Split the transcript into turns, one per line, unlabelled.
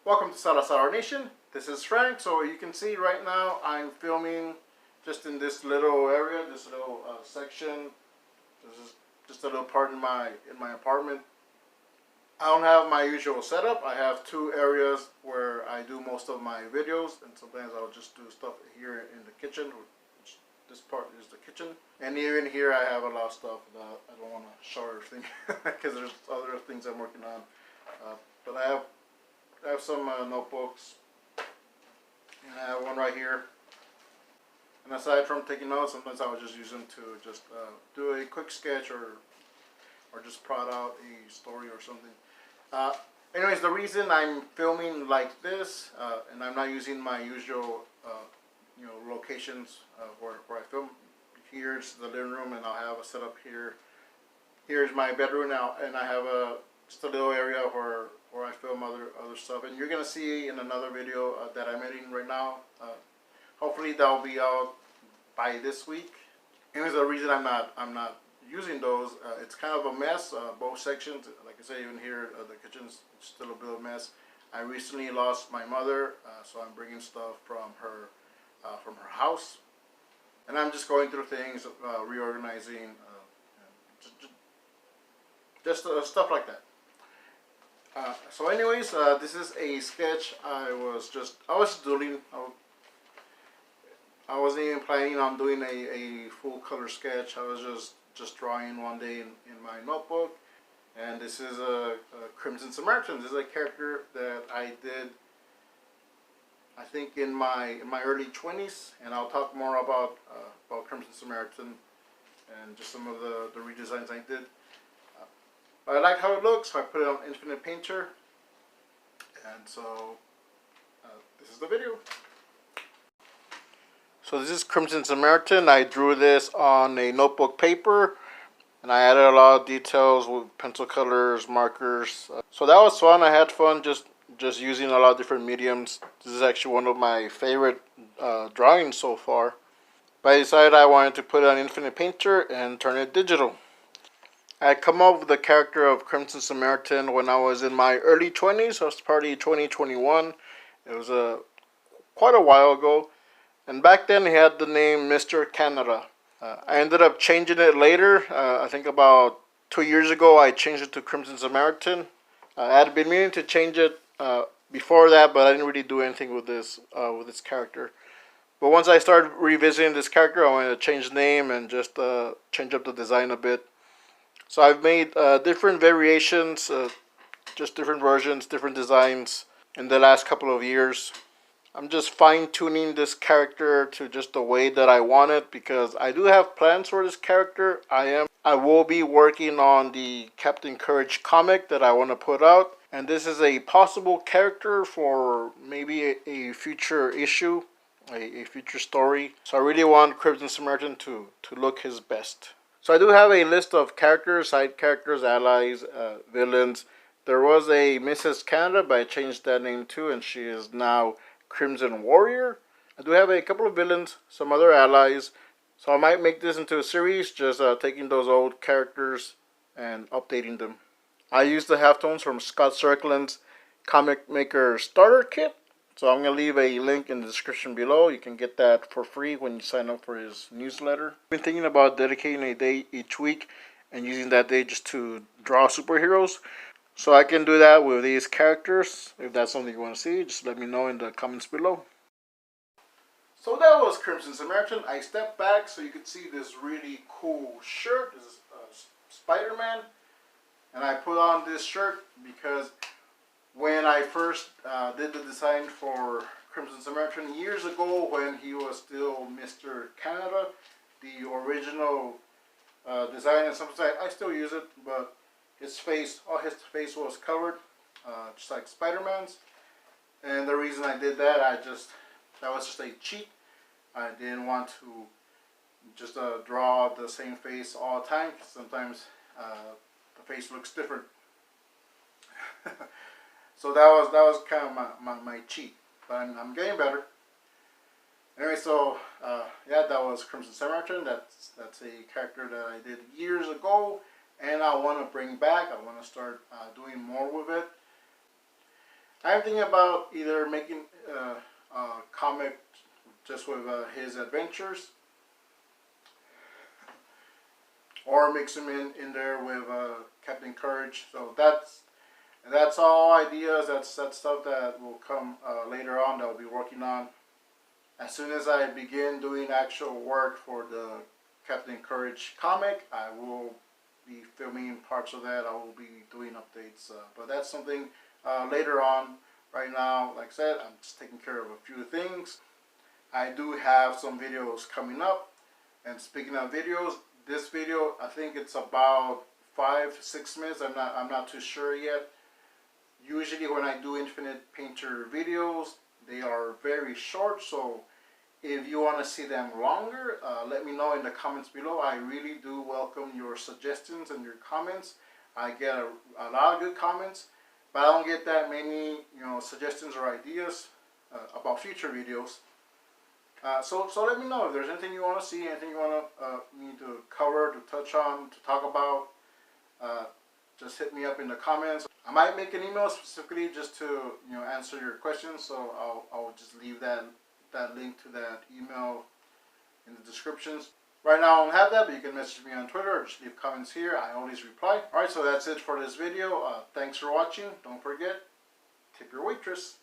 Welcome to Salazar Nation. This is Frank. So you can see right now I'm filming just in this little area, this little section. This is just a little part in my apartment. I don't have my usual setup. I have two areas where I do most of my videos, and sometimes I'll just do stuff here in the kitchen. This part is the kitchen, and even here I have a lot of stuff that I don't want to show everything because there's other things I'm working on. But I have some notebooks, and I have one right here. And aside from taking notes, sometimes I would just use them to just do a quick sketch or just plot out a story or something. Anyways, the reason I'm filming like this, and I'm not using my usual locations where I film. Here's the living room, and I'll have a setup here. Here's my bedroom now, and I have just a little area where I film other stuff. And you're gonna see in another video that I'm editing right now. Hopefully that'll be out by this week. Anyways, the reason I'm not using those, it's kind of a mess. Both sections, like I said, even here, the kitchen's still a bit of a mess. I recently lost my mother, so I'm bringing stuff from her house, and I'm just going through things, reorganizing, just stuff like that. So anyways, this is a sketch I was doing. I wasn't even planning on doing a full color sketch. I was just drawing one day in my notebook. And this is a Crimson Samaritan. This is a character that I did, I think, in my early 20s, and I'll talk more about Crimson Samaritan and just some of the redesigns I did. I like how it looks, so I put it on Infinite Painter, and so this is the video. So this is Crimson Samaritan. I drew this on a notebook paper, and I added a lot of details with pencil colors, markers. So that was fun. I had fun just using a lot of different mediums. This is actually one of my favorite drawings so far. But I decided I wanted to put it on Infinite Painter and turn it digital. I had come up with the character of Crimson Samaritan when I was in my early 20s. So it's probably 2021. It was quite a while ago. And back then he had the name Mr. Canada. I ended up changing it later. I think about 2 years ago I changed it to Crimson Samaritan. I had been meaning to change it before that, but I didn't really do anything with this character. But once I started revisiting this character, I wanted to change the name and just change up the design a bit. So I've made different variations, just different versions, different designs in the last couple of years. I'm just fine-tuning this character to just the way that I want it, because I do have plans for this character. I will be working on the Captain Courage comic that I want to put out, and this is a possible character for maybe a future issue, a future story. So I really want Crimson Samaritan to look his best. So I do have a list of characters, side characters, allies, villains. There was a Mrs. Canada, but I changed that name too, and she is now Crimson Warrior. I do have a couple of villains, some other allies, so I might make this into a series, just taking those old characters and updating them. I used the halftones from Scott Serkland's Comic Maker Starter Kit, so I'm going to leave a link in the description below. You can get that for free when you sign up for his newsletter. I've been thinking about dedicating a day each week and using that day just to draw superheroes. So I can do that with these characters. If that's something you want to see, just let me know in the comments below. So that was Crimson Samaritan. I stepped back so you could see this really cool shirt. This is Spider-Man. And I put on this shirt because when I first did the design for Crimson Samaritan years ago, when he was still Mr. Canada, the original design, and sometimes I still use it, but his face was covered, just like Spider-Man's. And the reason I did that, that was just a cheat. I didn't want to just draw the same face all the time. Sometimes the face looks different. So that was kind of my cheat. But I'm getting better. Anyway, so yeah, that was Crimson Samaritan. That's a character that I did years ago, and I want to bring back. I want to start doing more with it. I'm thinking about either making a comic just with his adventures, or mix him in there with Captain Courage. So that's all ideas. That's stuff that will come later on that I'll be working on. As soon as I begin doing actual work for the Captain Courage comic, I will be filming parts of that. I will be doing updates, but that's something later on. Right now, like I said, I'm just taking care of a few things. I do have some videos coming up, and speaking of videos, this video, I think it's about 5-6 minutes. I'm not too sure yet. Usually when I do Infinite Painter videos, they are very short, so if you want to see them longer, let me know in the comments below. I really do welcome your suggestions and your comments. I get a lot of good comments, but I don't get that many, suggestions or ideas about future videos. So let me know if there's anything you want to see, anything you want me to cover, to touch on, to talk about. Just hit me up in the comments. I might make an email specifically just to answer your questions. So I'll just leave that link to that email in the descriptions. Right now I don't have that, but you can message me on Twitter or just leave comments here. I always reply. Alright, so that's it for this video. Thanks for watching. Don't forget, tip your waitress.